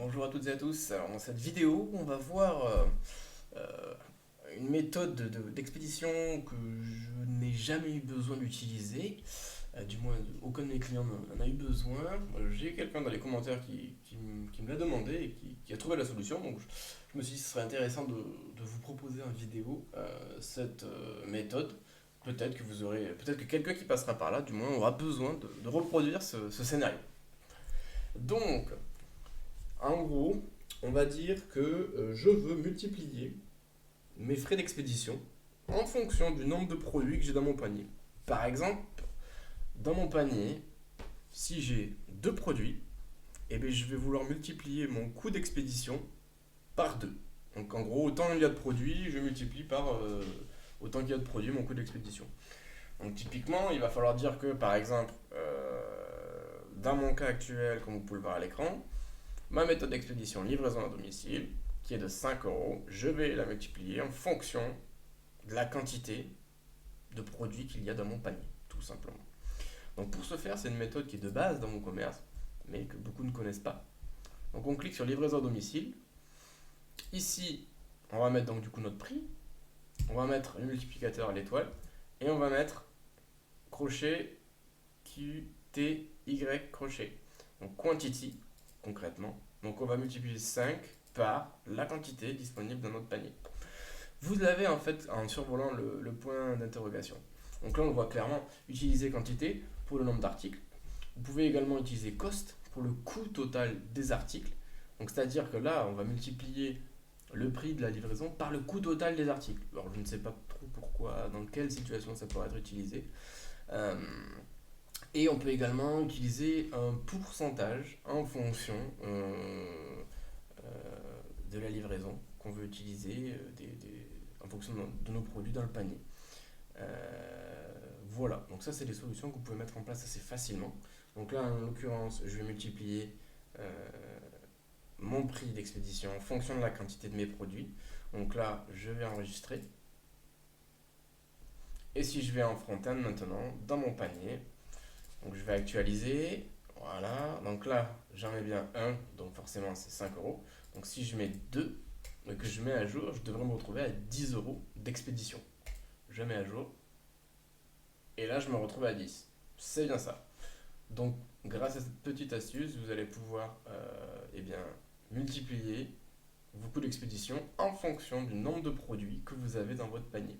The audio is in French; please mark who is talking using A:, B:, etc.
A: Bonjour à toutes et à tous. Alors, dans cette vidéo, on va voir euh, une méthode d'expédition que je n'ai jamais eu besoin d'utiliser. Du moins, aucun de mes clients n'en a eu besoin. J'ai quelqu'un dans les commentaires qui me l'a demandé et qui a trouvé la solution. Donc, je me suis dit que ce serait intéressant de vous proposer en vidéo cette méthode. Peut-être que quelqu'un qui passera par là, du moins, aura besoin de reproduire ce scénario. Donc, en gros, on va dire que je veux multiplier mes frais d'expédition en fonction du nombre de produits que j'ai dans mon panier. Par exemple, dans mon panier, si j'ai deux produits, eh bien, je vais vouloir multiplier mon coût d'expédition par deux. Donc en gros, autant il y a de produits, je multiplie par autant qu'il y a de produits, mon coût d'expédition. Donc typiquement, il va falloir dire que par exemple, dans mon cas actuel, comme vous pouvez le voir à l'écran, ma méthode d'expédition livraison à domicile, qui est de 5 euros, je vais la multiplier en fonction de la quantité de produits qu'il y a dans mon panier, tout simplement. Donc pour ce faire, c'est une méthode qui est de base dans mon commerce, mais que beaucoup ne connaissent pas. Donc on clique sur livraison à domicile. Ici, on va mettre donc du coup notre prix, on va mettre le multiplicateur à l'étoile, et on va mettre crochet Q, T, Y, crochet. Donc quantity, concrètement. Donc on va multiplier 5 par la quantité disponible dans notre panier. Vous l'avez en fait en survolant le point d'interrogation. Donc là on voit clairement utiliser quantité pour le nombre d'articles. Vous pouvez également utiliser cost pour le coût total des articles. Donc c'est-à-dire que là on va multiplier le prix de la livraison par le coût total des articles. Alors je ne sais pas trop pourquoi, dans quelle situation ça pourrait être utilisé. Euh, et on peut également utiliser un pourcentage en fonction de la livraison qu'on veut utiliser en fonction de nos produits dans le panier. Voilà, donc ça c'est des solutions que vous pouvez mettre en place assez facilement. Donc là en l'occurrence je vais multiplier euh, mon prix d'expédition en fonction de la quantité de mes produits. Donc là je vais enregistrer. Et si je vais en front-end maintenant, dans mon panier, donc je vais actualiser. Voilà. Donc là, j'en mets bien un. Donc forcément, c'est 5 euros. Donc si je mets 2 et que je mets à jour, je devrais me retrouver à 10 euros d'expédition. Je mets à jour. Et là, je me retrouve à 10. C'est bien ça. Donc, grâce à cette petite astuce, vous allez pouvoir eh bien, multiplier vos coûts d'expédition en fonction du nombre de produits que vous avez dans votre panier.